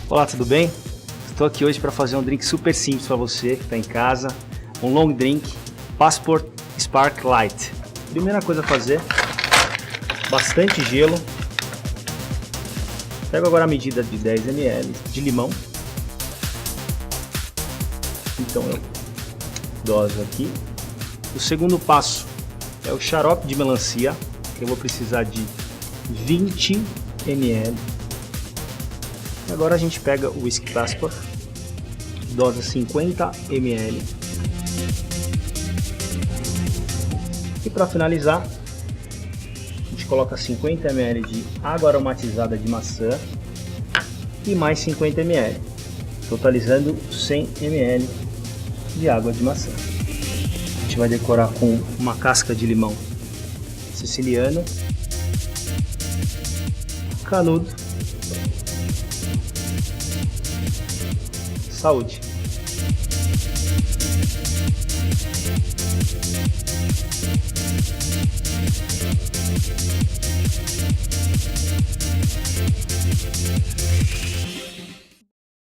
Olá, tudo bem? Estou aqui hoje para fazer um drink super simples para você que está em casa, um long drink Passport Spark Light. Primeira coisa a fazer, bastante gelo. Pego agora a medida de 10 ml de limão. Então eu doso aqui. O segundo passo é o xarope de melancia, que eu vou precisar de 20 ml. Agora a gente pega o Whisky Passport, dosa 50 ml. E para finalizar, a gente coloca 50 ml de água aromatizada de maçã e mais 50 ml, totalizando 100 ml de água de maçã. A gente vai decorar com uma casca de limão siciliano, canudo, saúde.